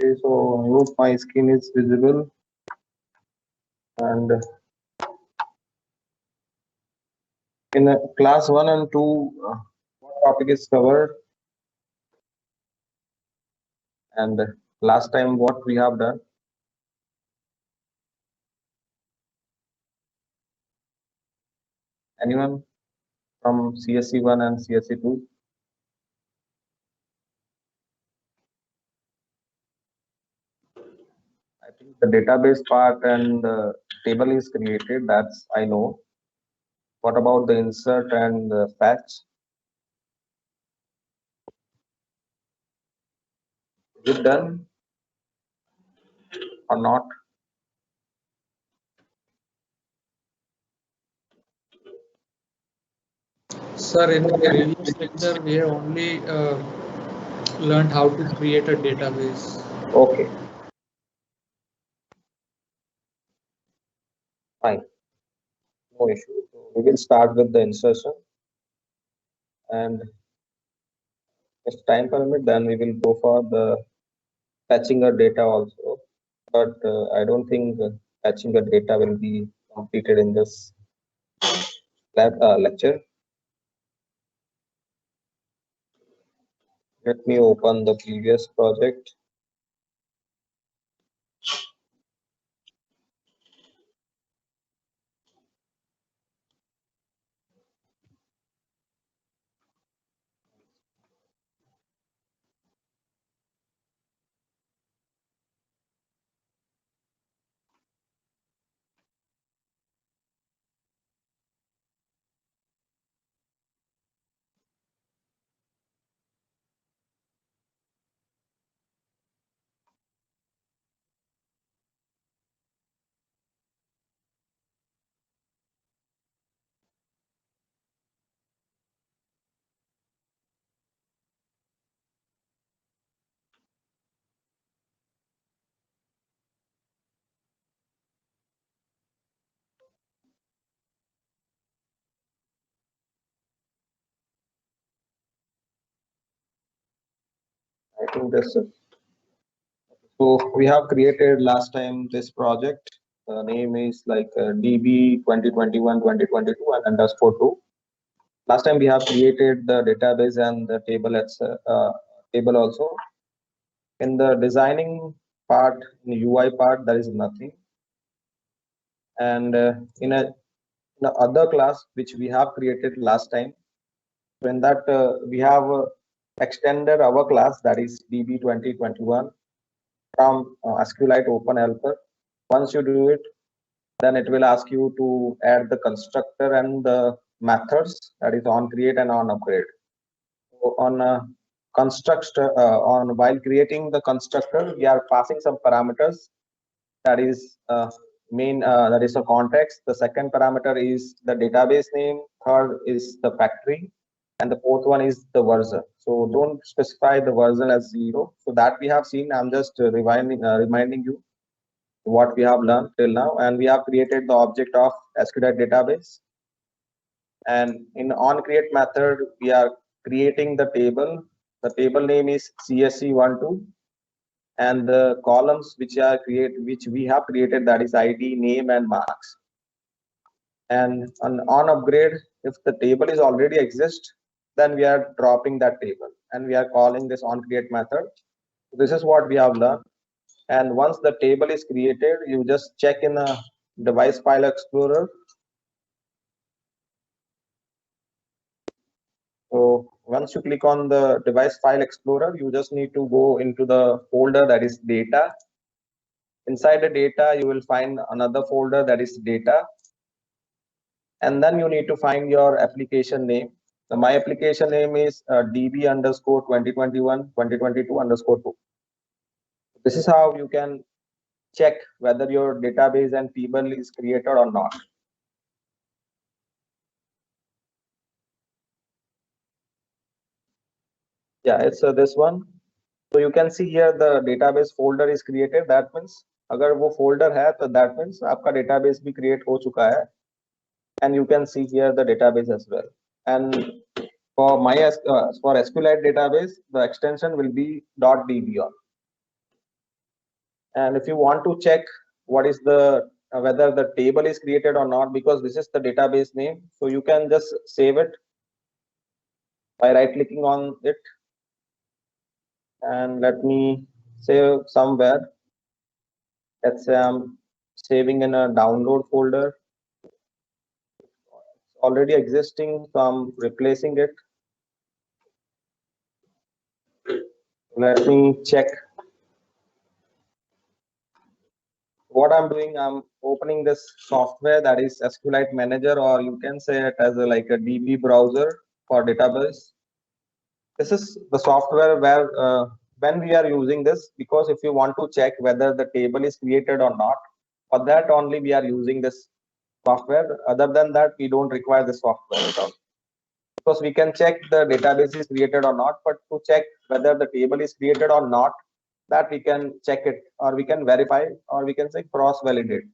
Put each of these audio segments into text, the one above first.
Okay, so I hope my screen is visible. And in class 1 and 2, what topic is covered? And last time, what we have done? Anyone from CSC 1 and CSC 2? I think the database part and the table is created. That's I know. What about the insert and the fetch? Is it done or not? Sir, in the previous lecture, we have only learned how to create a database. Okay, fine. No issue. So we will start with the insertion, and if time permit, then we will go for the fetching a data also. But I don't think fetching a data will be completed in this lecture. Let me open the previous project. I think this is so we have created last time this project. The name is like DB 2021-2022 and underscore 2. Last time we have created the database and the table table also. In the designing part, in the UI part, there is nothing. And in the other class which we have created last time, so in that we have extended our class, that is DB 2021, from SQLite Open Helper. Once you do it, then it will ask you to add the constructor and the methods, that is on create and on upgrade. So on while creating the constructor, we are passing some parameters, that is that is a context. The second parameter is the database name, third is the factory, and the fourth one is the version. So don't specify the version as 0. So that we have seen. I'm just reminding you what we have learned till now, and we have created the object of SQLite database. And in on create method, we are creating the table. The table name is CSC12, and the columns which we have created, that is ID, name, and marks. And on upgrade, if the table is already exist, then we are dropping that table and we are calling this on create method. This is what we have learned. And once the table is created, you just check in a device file explorer. So once you click on the device file explorer, you just need to go into the folder that is data. Inside the data, you will find another folder that is data. And then you need to find your application name. So my application name is DB underscore 2021 2022 underscore 2. This is how you can check whether your database and table is created or not. Yeah, it's this one. So you can see here the database folder is created. That means अगर वो folder है तो that means आपका database भी create हो चुका है. And you can see here the database as well. And for for SQLite database, the extension will be .db on. And if you want to check what is the whether the table is created or not, because this is the database name, so you can just save it by right clicking on it, and let me save somewhere. Let's say I'm saving in a download folder. It's already existing, so I'm replacing it. Let me check what I'm doing. I'm opening this software, that is SQLite Manager, or you can say it as like a DB browser for database. This is the software where when we are using this, because if you want to check whether the table is created or not, for that only we are using this software. Other than that, we don't require the software at all, because we can check the database is created or not, but to check whether the table is created or not, that we can check it, or we can verify, or we can say cross validate.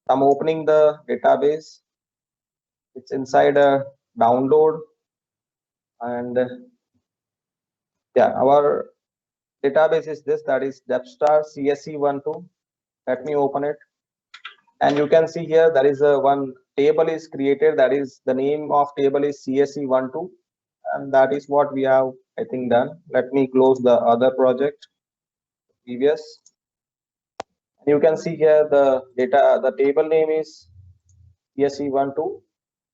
I'm opening the database. It's inside a download, and yeah, our database is this, that is DevStar CSE12. Let me open it, and you can see here there is a one table is created, that is the name of table is CSE12, and that is what we have, I think, done. Let me close the other project previous. You can see here the table name is CSE12,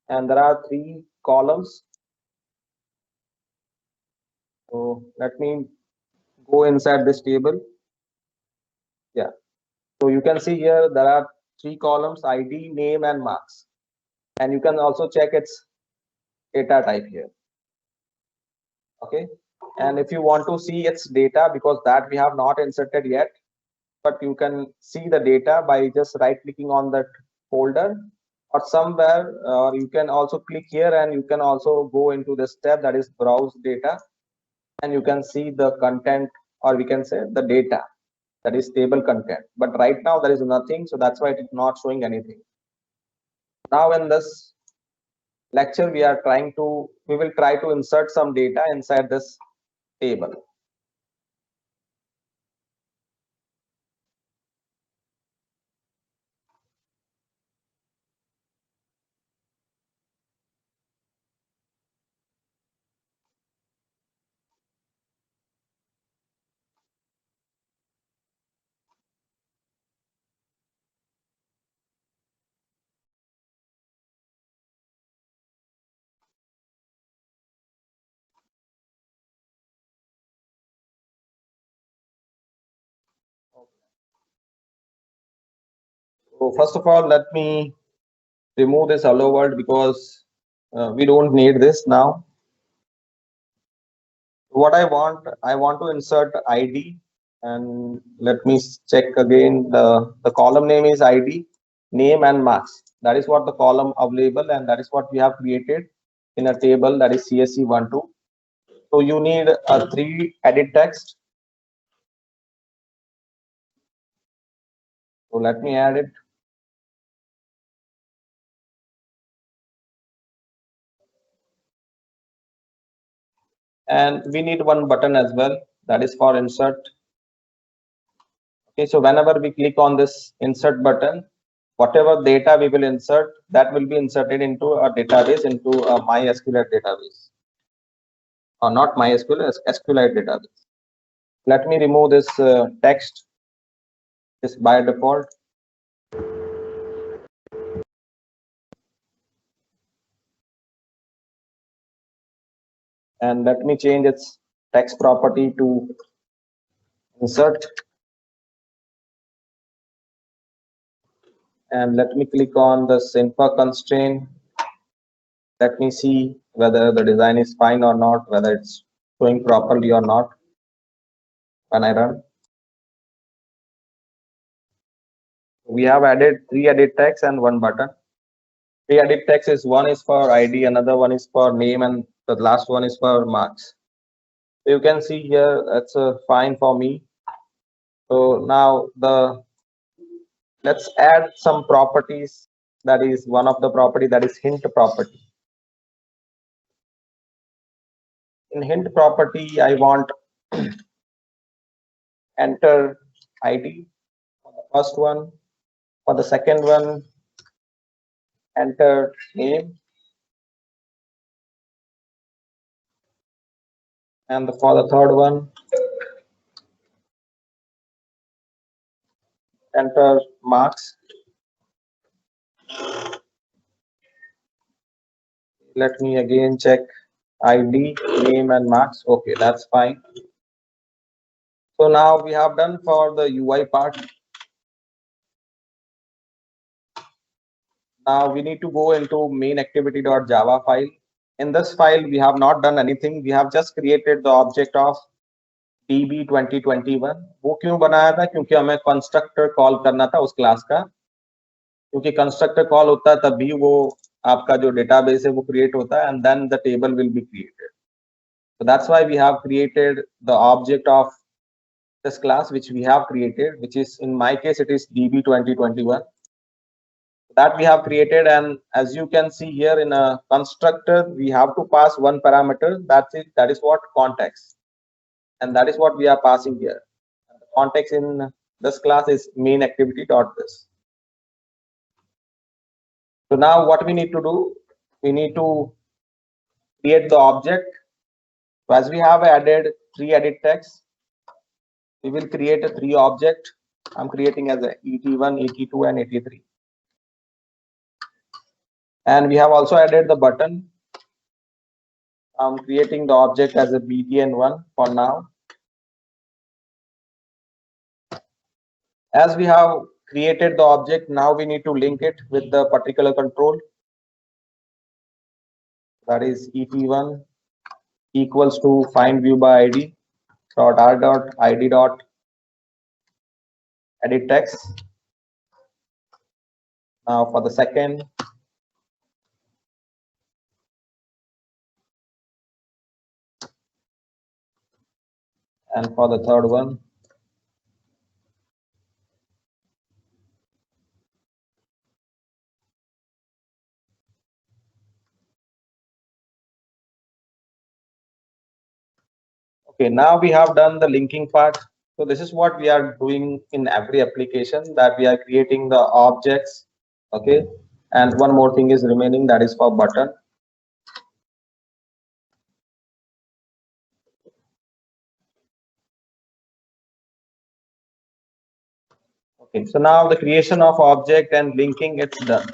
and there are 3 columns. So let me go inside this table. Yeah, so you can see here there are 3 columns: ID, name, and marks. And you can also check its data type here. Okay, and if you want to see its data, because that we have not inserted yet, but you can see the data by just right clicking on that folder or somewhere, or you can also click here, and you can also go into this tab, that is browse data, and you can see the content, or we can say the data, that is table content. But right now there is nothing, so that's why it is not showing anything. Now in this lecture we will try to insert some data inside this table. So first of all, let me remove this hello world, because we don't need this now. What I want to insert ID, and let me check again. The column name is ID, name, and marks. That is what the column available, and that is what we have created in a table, that is CSE12. So you need a 3 edit text. So let me add it. And we need one button as well, that is for insert. Okay, so whenever we click on this insert button, whatever data we will insert, that will be inserted into a database, into a MySQLite database, or not MySQL, SQLite database. Let me remove this text, this by default. And let me change its text property to insert. And let me click on the Synfig constraint. Let me see whether the design is fine or not, whether it's showing properly or not when I run. We have added 3 edit text and 1 button. 3 edit text is one is for ID, another one is for name, and the last one is for marks. So you can see here that's fine for me. So now let's add some properties. That is one of the property, that is hint property. In hint property, I want enter ID for the first one. For the second one, enter name. And for the third one, enter marks. Let me again check ID, name, and marks. Okay, that's fine. So now we have done for the UI part. Now we need to go into main activity.java file. In this file, we have not done anything. We have just created the object of DB 2021. वो क्यों बनाया था? क्योंकि हमें constructor call करना था उस class का, क्योंकि कंस्ट्रक्टर कॉल होता है तभी वो आपका जो डेटाबेस है वो क्रिएट होता है, and then the table will be created. So that's why we have created the object of this class which we have created, which is in my case it is DB 2021. That we have created, and as you can see here in a constructor we have to pass one parameter. That's it. That is what context, and that is what we are passing here. And the context in this class is main activity.this. So now what we need to do, we need to create the object. So as we have added 3 edit text, we will create a 3 object. I'm creating as a ET1, ET2, and ET3. And we have also added the button. I'm creating the object as a BTN1 for now. As we have created the object, now we need to link it with the particular control. That is ET1 equals to find view by ID dot r dot ID dot edit text. Now for the second, and for the third one, okay, now we have done the linking part. So this is what we are doing in every application, that we are creating the objects. Okay, and one more thing is remaining, that is for button. Okay, so now the creation of object and linking, it's done.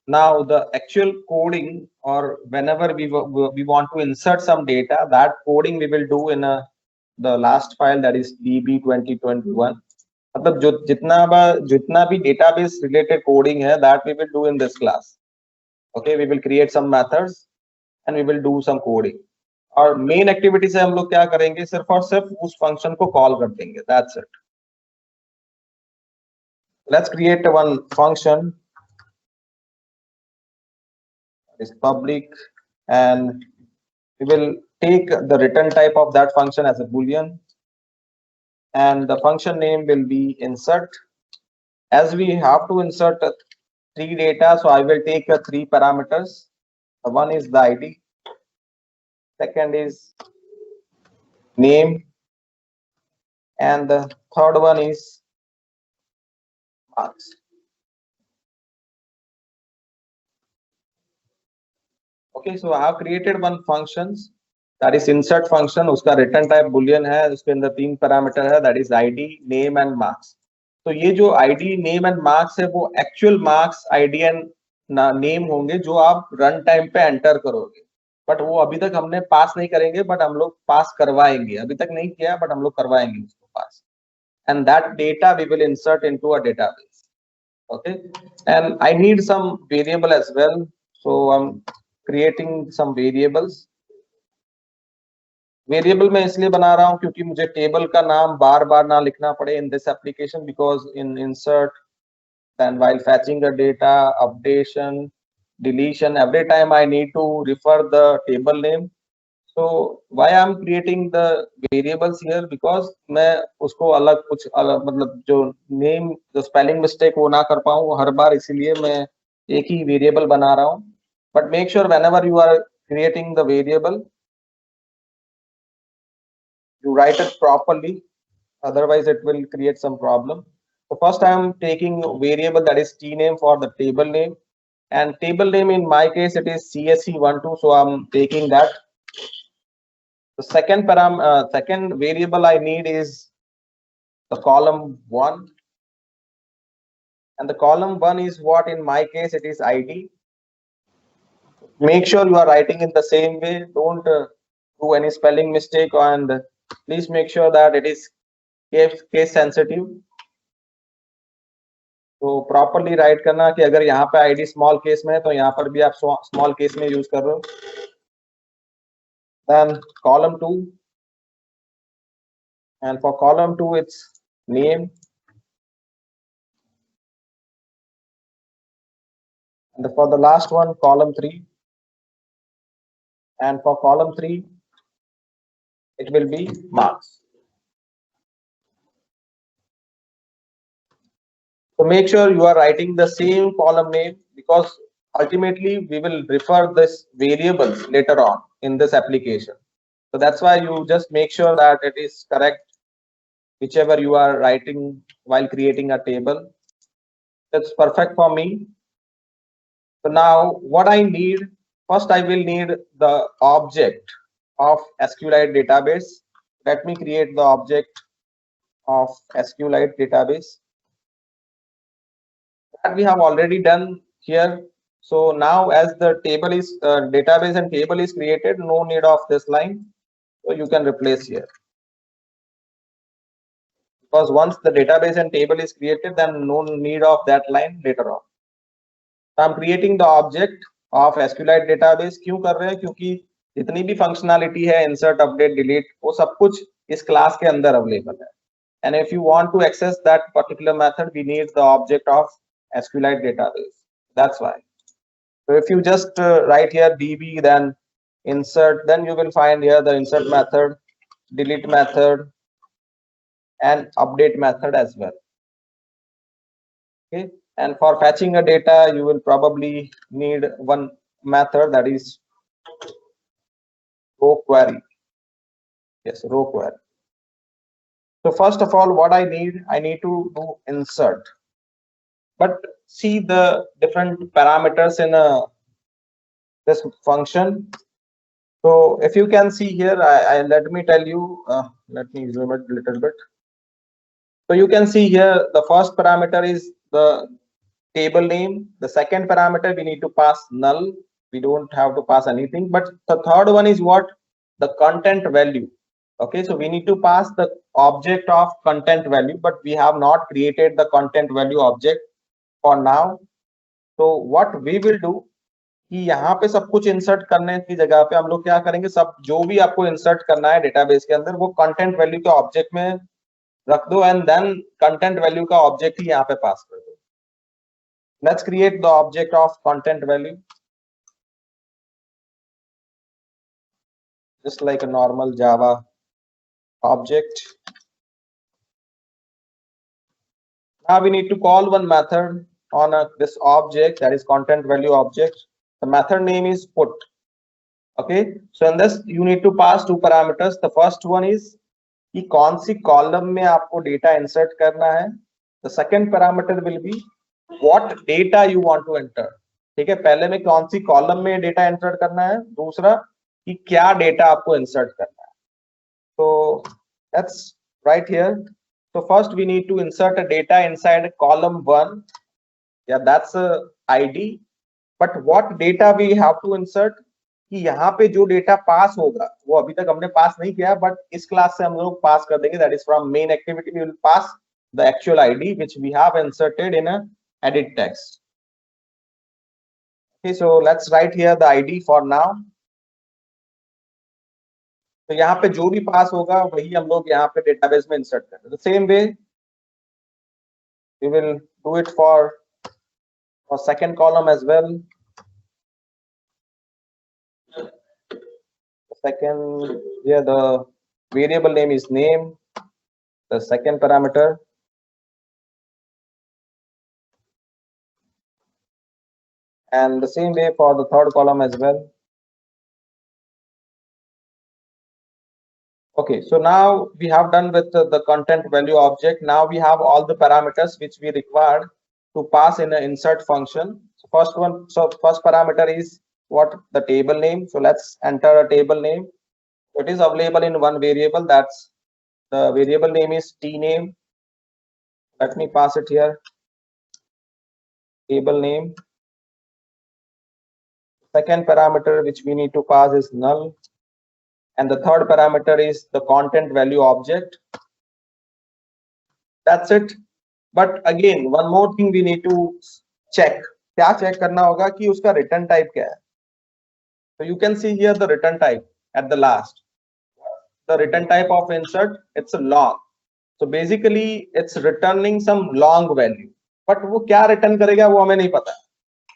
Now the actual coding, or whenever we want to insert some data, that coding we will do in the last file, that is DB 2021. मतलब जो जितना भी database related coding है, that we will do in this class. Okay, we will create some methods and we will do some coding. और main activity से हम लोग क्या करेंगे, सिर्फ और सिर्फ उस function को call कर देंगे. That's it. Let's create one function. Is public, and we will take the return type of that function as a boolean, and the function name will be insert. As we have to insert 3 data, so I will take 3 parameters. The one is the ID, second is name, and the third one is marks. Okay, so I have created one functions, that is insert function. उसका return type boolean है, उसके अंदर 3 parameter है, that is ID, name and marks. तो ये जो ID, name and marks है, वो actual marks, ID and name होंगे जो आप रन टाइम पे एंटर करोगे, बट वो अभी तक हमने पास नहीं करेंगे, बट हम लोग पास करवाएंगे. अभी तक नहीं किया, बट हम लोग करवाएंगे उसको पास. And that data we will insert into a database. Okay, and I need some variable as well, so I'm creating some variables. Variable मैं इसलिए बना रहा हूं क्योंकि मुझे टेबल का नाम बार बार ना लिखना पड़े in this application, because in insert, then while fetching the data, updation, deletion, every time I need to refer the table name. So why I'm creating the variables here, because मैं उसको अलग कुछ अलग, मतलब जो नेम, जो spelling mistake वो ना कर पाऊँ हर बार, इसीलिए मैं एक ही वेरिएबल बना रहा हूँ. But make sure whenever you are creating the variable, you write it properly. Otherwise it will create some problem. So first I am taking variable that is t name for the table name, and table name in my case it is CSE12, so I'm taking that. The second variable I need is the column 1, and the column 1 is what in my case it is ID. Make sure you are writing in the same way, don't do any spelling mistake, and please make sure that it is case sensitive. तो properly right करना कि अगर यहाँ पे ID small case में है तो यहाँ पर भी आप स्मॉल केस में यूज कर रहे हो. Then column 2, and for column 2 it's name, and for the last one column 3, and for column 3 it will be marks. So make sure you are writing the same column name, because ultimately we will refer this variables later on in this application. So that's why you just make sure that it is correct whichever you are writing while creating a table. That's perfect for me. So now what I need, first I will need the object of SQLite database. Let me create the object of SQLite database. That we have already done here. So now as the table is database and table is created, no need of this line, so you can replace here, because once the database and table is created, then no need of that line later on. So I'm creating the object of SQLite database. क्यों कर रहे हैं? क्योंकि जितनी भी functionality है, insert, update, delete, वो सब कुछ इस क्लास के अंदर अवेलेबल है. And if you want to access that particular method, we need the object of SQLite database. That's why. So if you just write here db, then insert, then you will find here the insert method, delete method, and update method as well. Okay, and for fetching a data, you will probably need one method, that is row query. Yes, row query. So first of all, what I need to do insert. But see the different parameters in this function. So if you can see here, I let me tell you, let me zoom it a little bit. So you can see here the first parameter is the table name. The second parameter we need to pass null. We don't have to pass anything. But the third one is what? The content value. Okay, so we need to pass the object of content value, but we have not created the content value object for now. So what we will do कि यहाँ पे सब कुछ insert करने की जगह पे हम लोग क्या करेंगे, सब जो भी आपको इंसर्ट करना है डेटाबेस के अंदर वो कंटेंट वैल्यू के ऑब्जेक्ट में रख दो, एंड देन कंटेंट वैल्यू का ऑब्जेक्ट ही यहाँ पे पास कर दो. Let's create the object of content value just like a normal Java object. Now we need to call one method on this object, that is content value object. The method name is put. Okay, so in this you need to pass two parameters. The first one is कि कौन सी column में आपको data insert करना है. The second parameter will be what data you want to enter. ठीक है, पहले में कौन सी कॉलम में डेटा इंसर्ट करना है, दूसरा कि क्या डेटा आपको इंसर्ट करना है. So let's write here. So first we need to insert a data inside column 1. Yeah, that's a ID. But what data we have to insert? कि यहाँ पे जो डेटा पास होगा वो अभी तक हमने पास नहीं किया, बट इस क्लास से हम लोग पास कर देंगे. That is from main activity we will pass the actual ID which we have inserted in a edit text. Okay, so let's write here the ID for now. तो यहाँ पे जो भी पास होगा वही हम लोग यहाँ पे डेटाबेस में इंसर्ट करेंगे. The same way we will do it for second column as well. Second, here the variable name is name, the second parameter. And the same way for the third column as well. Okay, so now we have done with the content value object. Now we have all the parameters which we required to pass in an insert function. So first parameter is what? The table name. So let's enter a table name. It is available in one variable. That's the variable name is tname. Let me pass it here. Table name. Second parameter which we need to pass is null. And the third parameter is the content value object. That's it. But again, one more thing we need to check. क्या check करना होगा कि उसका return type क्या है? So you can see here the return type at the last. The return type of insert, it's a long. So basically it's returning some long value. But वो क्या return करेगा वो हमें नहीं पता.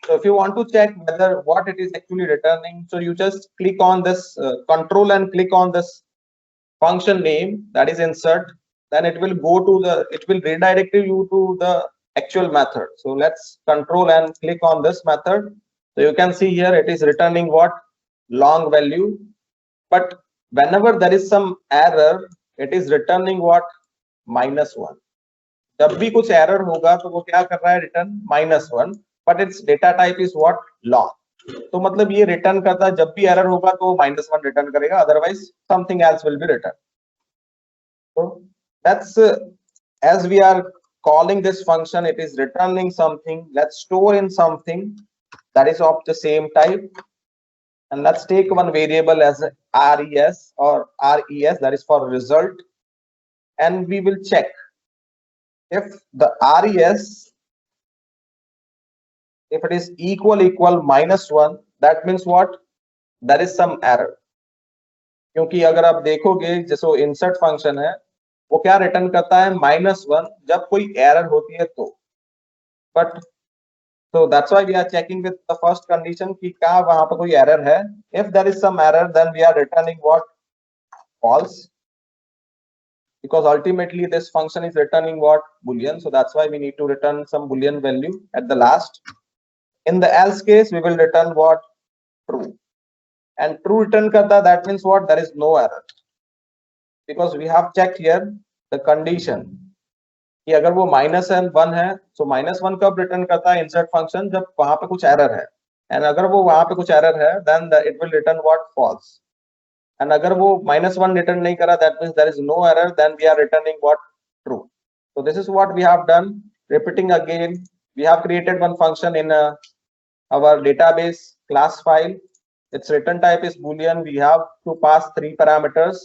So if you want to check whether what it is actually returning, so you just click on this control and click on this function name, that is insert. Then it will go to it will redirect you to the actual method. So let's control and click on this method. So you can see here it is returning what? Long value. But whenever there is some error, it is returning what? -1. जब भी कुछ error होगा तो वो क्या कर रहा है? Return -1. But its data type is what? Long. तो मतलब ये return करता है जब भी error होगा तो -1 return करेगा. Otherwise something else will be returned. So that's as we are calling this function, it is returning something. Let's store in something that is of the same type, and let's take one variable as res or res, that is for result, and we will check if the res, if it is equal -1, that means what? There is some error. क्योंकि अगर आप देखोगे जैसे insert function है वो क्या return करता है? -1 जब कोई एरर होती है तो. But so that's why we are checking with the first condition कि क्या वहां पर कोई एरर है. If there is some error, then we are returning what? False, because ultimately this function is returning what? Boolean. So that's why we need to return some Boolean value at the last. In the else case, we will return what? True. And true return karta, that means what? There is no error, because we have checked here the condition कि अगर वो -1 है, so -1 कब return करता है insert function? जब वहां पे कुछ एरर है. एंड अगर वो वहां पे कुछ एरर है, then it will return what? False. And अगर वो -1 रिटर्न नहीं करा, that means there is no error, then we are returning what? True. So this is what we have done. Repeating again, we have created one function in our database class file. Its return type is Boolean. We have to pass 3 parameters.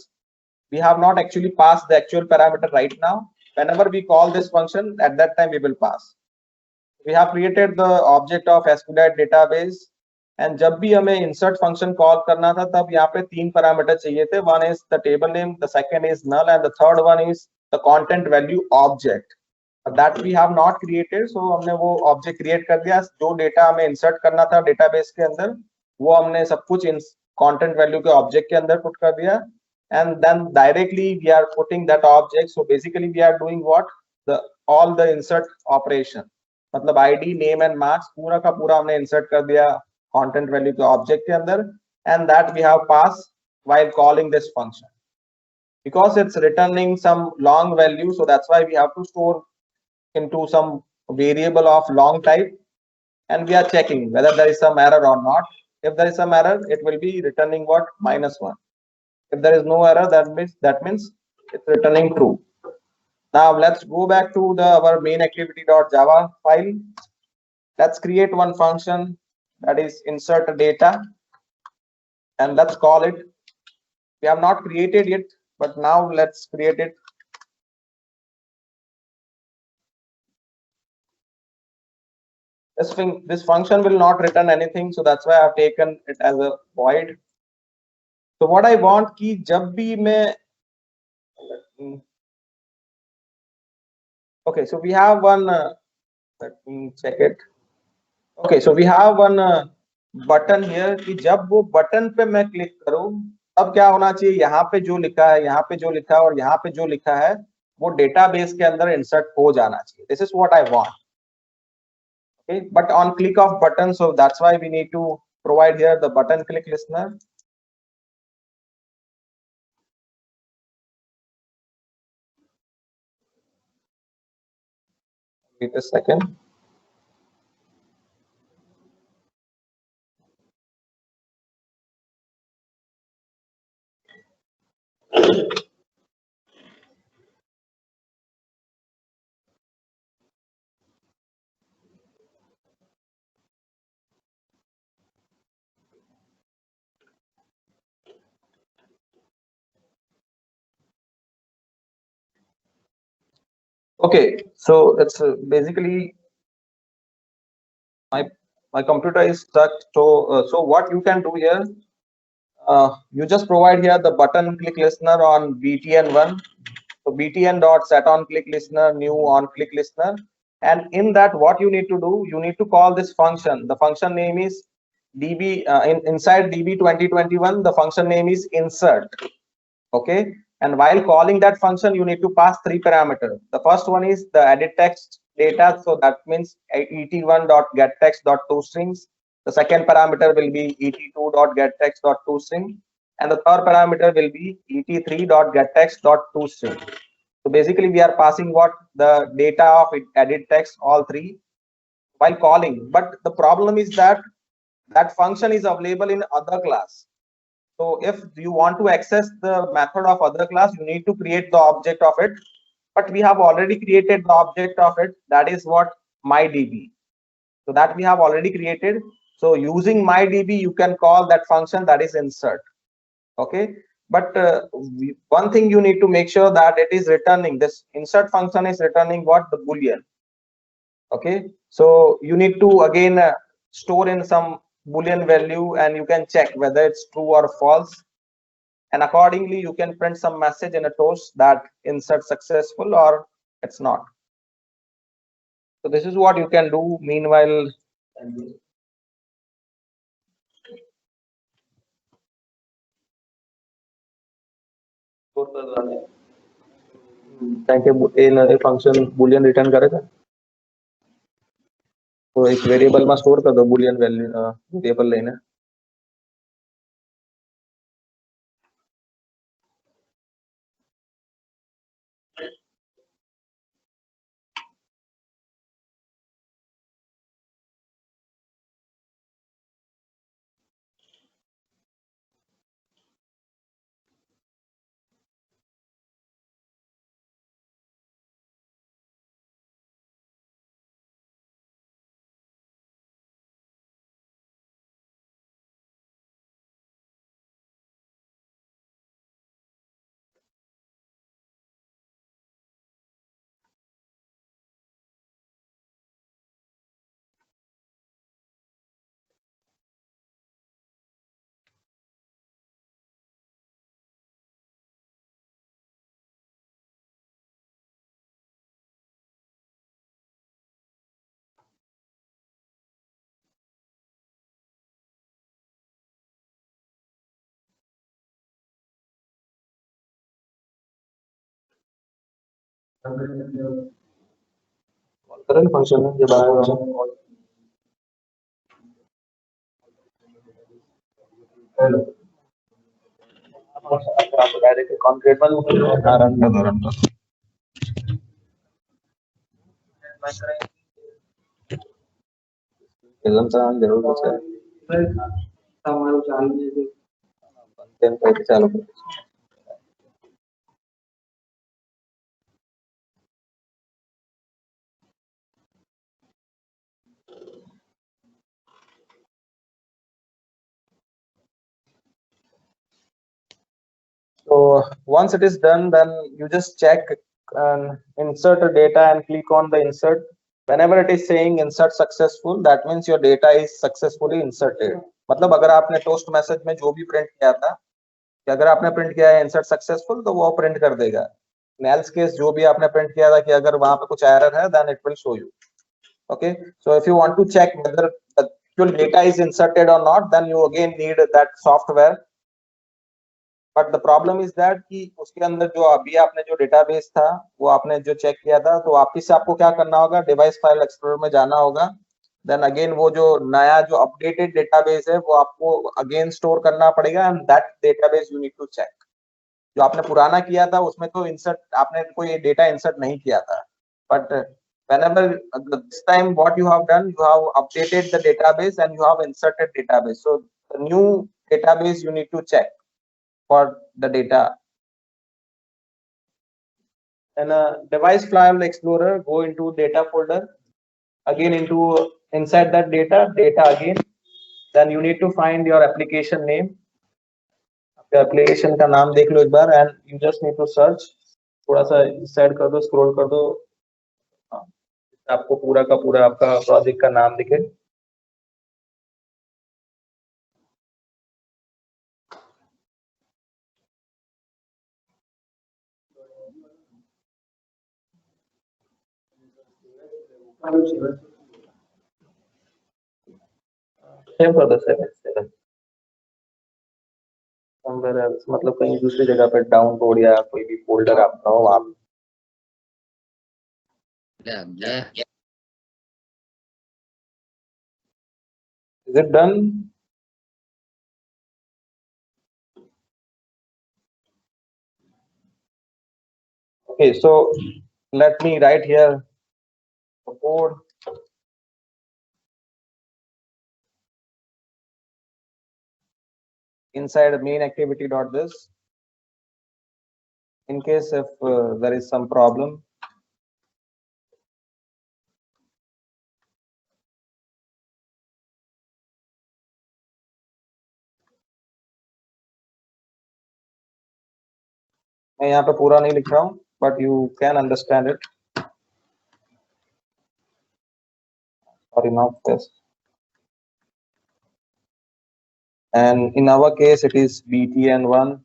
We have not actually passed the actual parameter right now. Whenever we call this function, at that time we will pass. We have created the object of SQLite database, and जब भी हमें insert function call करना था तब यहाँ पे 3 parameter चाहिए थे. One is the table name, the second is null, and the third one is the content value object. That we have not created, so हमने वो object create कर दिया. जो data हमें insert करना था database के अंदर, वो हमने सब कुछ content value के object के अंदर put कर दिया. And then directly we are putting that object. So basically we are doing what? All the insert operation. मतलब ID, name and marks पूरा का पूरा हमने insert कर दिया content value के object के अंदर, and that we have passed while calling this function. Because it's returning some long value, so that's why we have to store into some variable of long type, and we are checking whether there is some error or not. If there is some error, it will be returning what? -1. If there is no error, that means it's returning true. Now let's go back to our main activity.java file. Let's create one function, that is insert data, and let's call it. We have not created it, but now let's create it. This function will not return anything, so that's why I've taken it as a void. So what I want कि जब भी मैं okay, so we have one let me check it. Okay, so we have one button here कि जब वो button पे मैं click करूं तब क्या होना चाहिए? यहाँ पे जो लिखा है, यहाँ पे जो लिखा है और यहाँ पे जो लिखा है वो डेटाबेस के अंदर इंसर्ट हो जाना चाहिए. This is what I want. Okay, but on click of button, so that's why we need to provide here the button click listener. Wait a second. Okay, so it's basically my computer is stuck. So what you can do here, you just provide here the button click listener on btn1. So btn dot set on click listener new on click listener, and in that what you need to do, you need to call this function. The function name is db inside db 2021. The function name is insert. Okay, and while calling that function you need to pass three parameters. The first one is the edit text data, so that means et1 dot get text dot toStrings. The second parameter will be et2 dot get text dot toString, and the third parameter will be et3 dot get text dot toString. So basically we are passing what the data of edit text, all three, while calling. But the problem is that that function is available in other class. So if you want to access the method of other class, you need to create the object of it. But we have already created the object of it. That is what mydb. So that we have already created. So using mydb, you can call that function, that is insert. Okay. But one thing you need to make sure that it is returning, this insert function is returning what? The boolean. Okay. So you need to again store in some boolean value, and you can check whether it's true or false, and accordingly you can print some message in a toast that insert successful or it's not. So this is what you can do. Meanwhile, thank you. In a function boolean return करेगा, तो एक variable में store कर दो boolean value, variable लेना. Current function है ये बाहर हेलो आप डायरेक्ट कॉन्क्रीट में रन कर दो. जरूर चालू So once it is done, then you just check and insert a data and click on the insert. Whenever it is saying insert successful, that means your data is successfully inserted. मतलब अगर आपने toast message में जो भी print किया था, कि अगर आपने प्रिंट किया है insert successful, तो वो प्रिंट कर देगा. In else case जो भी आपने प्रिंट किया था कि अगर वहां पे कुछ एरर है, then it will show you. Okay, so if you want to check whether the actual data is inserted or not, then you again need that software. But the problem is that कि उसके अंदर जो अभी आपने जो database था वो आपने जो चेक किया था, तो वापिस से आपको क्या करना होगा, डिवाइस फाइल एक्सप्लोरर में जाना होगा. देन अगेन वो जो नया जो अपडेटेड डेटाबेस है वो आपको अगेन स्टोर करना पड़ेगा, and that database you need to check. जो आपने पुराना किया था उसमें तो इंसर्ट आपने कोई डेटा इंसर्ट नहीं किया था, but whenever this time what you have done, you have updated the database and you have inserted database. So the new database you need to check for the data. And a device file explorer, go into data folder, again into inside that data again. Then you need to find your application name. The application का नाम देख लो एक बार, and you just need to search. थोड़ा सा side कर दो, scroll कर दो, आपको पूरा का पूरा आपका प्रोजेक्ट का नाम दिखे. सेव कर दो, सेव somewhere else, मतलब कहीं दूसरी जगह पे डाउनलोड या कोई भी फोल्डर आपका हो आप. Is it done? Okay, so let me write here the code. Inside main activity.this. In case if there is some problem, मैं यहाँ पे पूरा नहीं लिख रहा हूँ, but you can understand it. Sorry, not this. And in our case, it is btn1.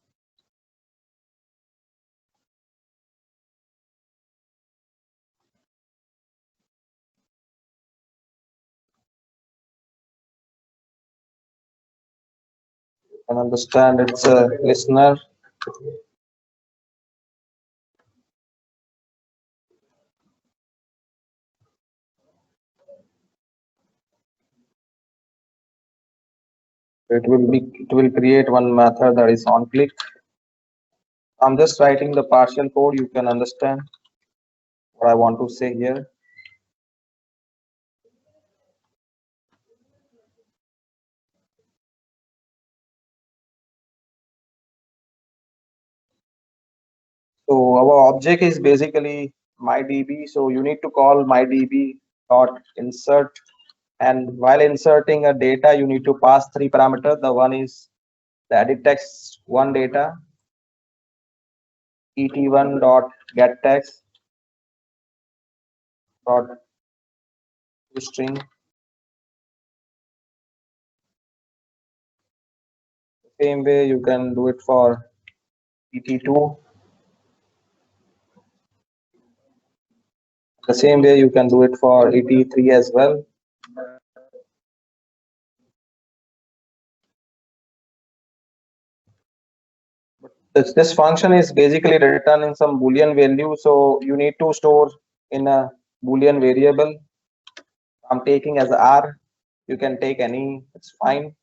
You can understand it's a listener. It will create one method that is on click. I'm just writing the partial code. You can understand what I want to say here. So our object is basically MyDB. So you need to call MyDB dot insert, and while inserting a data, you need to pass three parameters. The one is the edit text one data, et1 dot get text dot string. The same way you can do it for et2. The same way you can do it for et3 as well. This function is basically returning some Boolean value, so you need to store in a Boolean variable. I'm taking as R. You can take any, it's fine.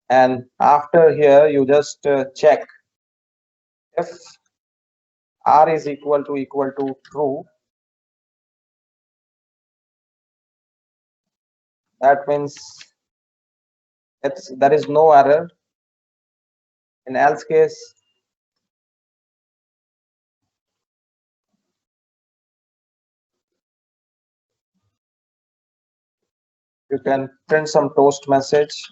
And after here, you just check if R is equal to true. That means there is no error. In else case, you can print some toast message.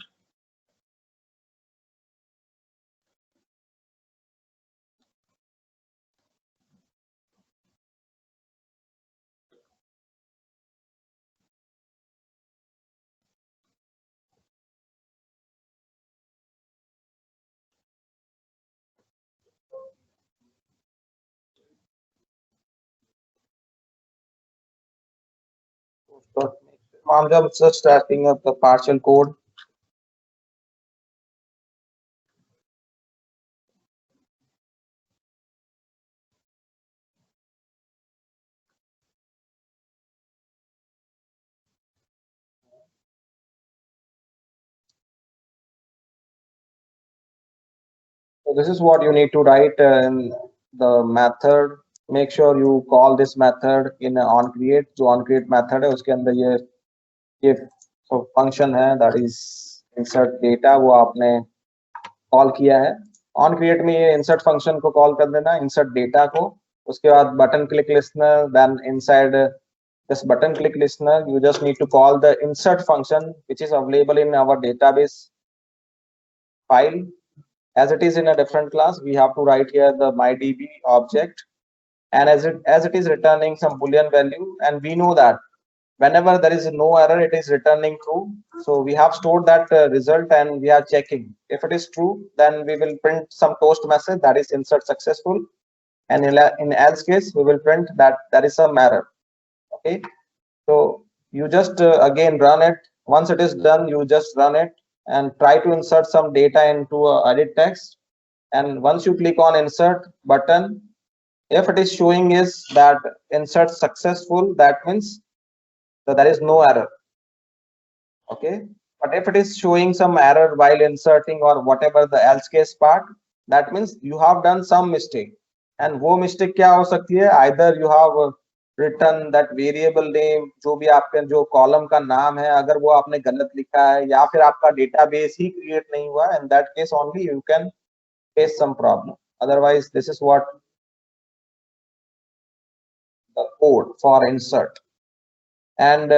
I'm just starting up the partial code. So this is what you need to write in the method make sure you call this method in onCreate. जो onCreate method है उसके अंदर ये function है, that is insert data, वो आपने call किया है. onCreate में ये insert function को कॉल कर देना, insert data को. उसके बाद button click listener, then inside this button click listener you just need to call the insert function which is available in our database file. As it is in a different class, we have to write here the mydb object, and as it is returning some boolean value, and we know that whenever there is no error it is returning true. So we have stored that result and we are checking. If it is true, then we will print some toast message, that is insert successful, and in else case we will print that there is some error. Okay, so you just again run it. Once it is done, you just run it and try to insert some data into edit text. And once you click on insert button, if it is showing is that insert successful, that means that there is no error. Okay, but if it is showing some error while inserting or whatever the else case part, that means you have done some mistake. And वो mistake क्या हो सकती है? Either you have written that variable name, जो भी आपके जो column का नाम है, अगर वो आपने गलत लिखा है, या फिर आपका database ही create नहीं हुआ, in that case only you can face some problem. Otherwise, this is what the code for insert. And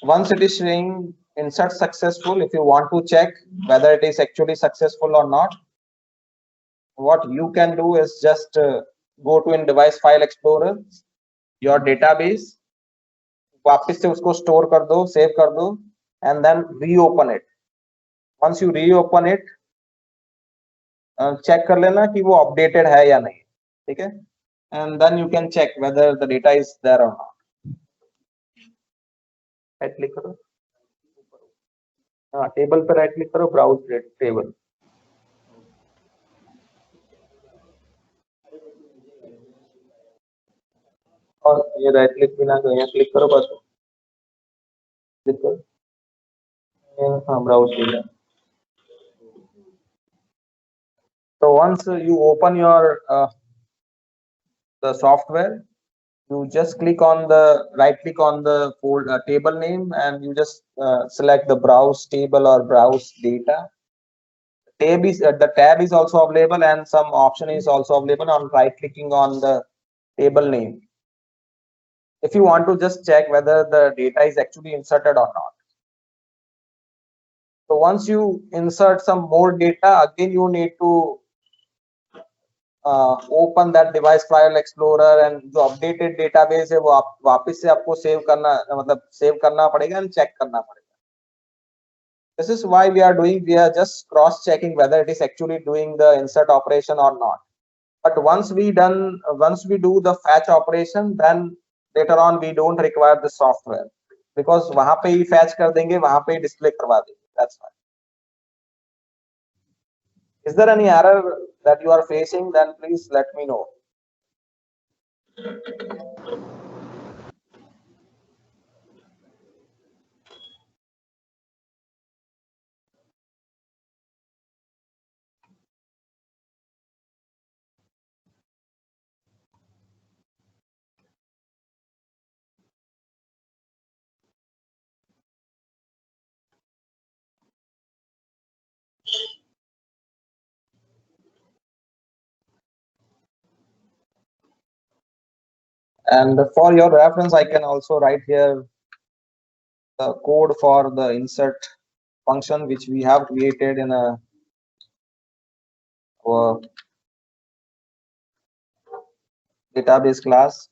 once it is showing insert successful, if you want to check whether it is actually successful or not, what you can do is just go to in device file explorer, your database, वापस से उसको store कर दो, save कर दो, and then reopen it. Once you reopen it, check कर लेना कि वो updated है या नहीं, ठीक है? And then you can check whether the data is there or not. Right click करो, हाँ टेबल पे राइट क्लिक करो, ब्राउज टेबल. और ये राइट क्लिक बिना तो यहाँ क्लिक करो, बस क्लिक करो, हाँ browse table. So once you open your the software, you just click on the right click on the folder table name, and you just select the browse table or browse data. The tab is also available, and some option is also available on right clicking on the table name. If you want to just check whether the data is actually inserted or not. So once you insert some more data, again you need to open that device file explorer, and जो updated database है वो आप वापस से आपको save करना, मतलब save करना पड़ेगा and check करना पड़ेगा. This is why we are just cross checking whether it is actually doing the insert operation or not. But once we do the fetch operation, then later on we don't require the software, because वहां पे ही fetch कर देंगे, वहां पे ही display करवा देंगे. That's why. Is there any error that you are facing? Then please let me know. And for your reference, I can also write here the code for the insert function which we have created in our database class.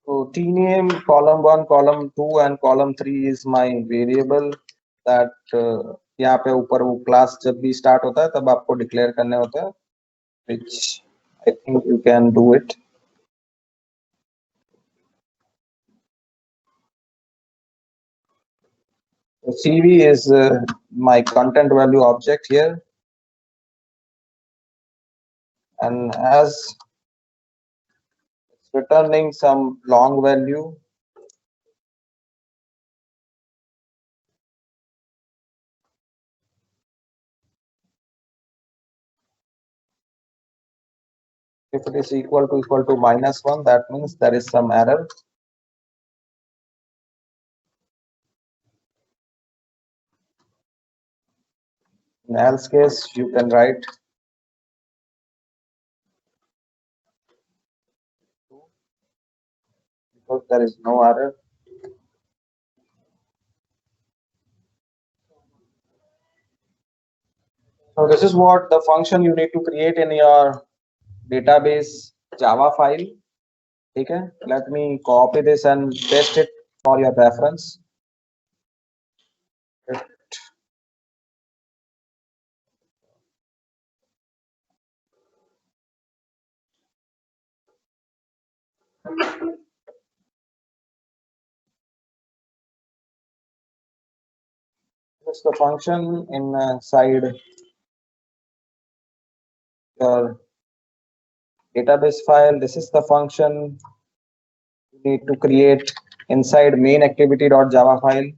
So tname column 1, column 2 and column 3 is my variable that यहाँ पे ऊपर वो class जब भी start होता है तब आपको declare करने होते हैं, which I think you can do it. So CV is my content value object here, and as it's returning some long value. If it is equal to -1, that means there is some error. In else case, you can write because there is no error. So this is what the function you need to create in your database Java file. Okay, let me copy this and paste it for your reference. This is the function inside your database file. This is the function you need to create inside main activity.java file.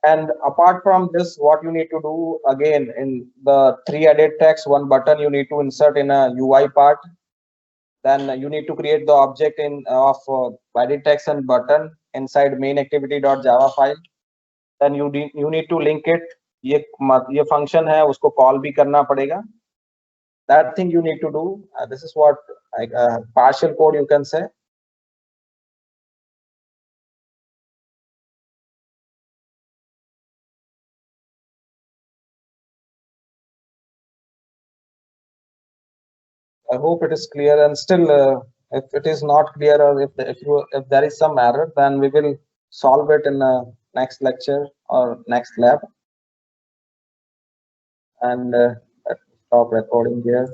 And apart from this, what you need to do again in the 3 edit text, 1 button you need to insert in a UI part. Then you need to create the object of edit text and button inside main activity.java file. Then you need to link it. ये function है उसको call भी करना पड़ेगा. That thing you need to do. This is what partial code you can say. I hope it is clear, and still if it is not clear or if there is some error, then we will solve it in the next lecture or next lab. And let's stop recording here.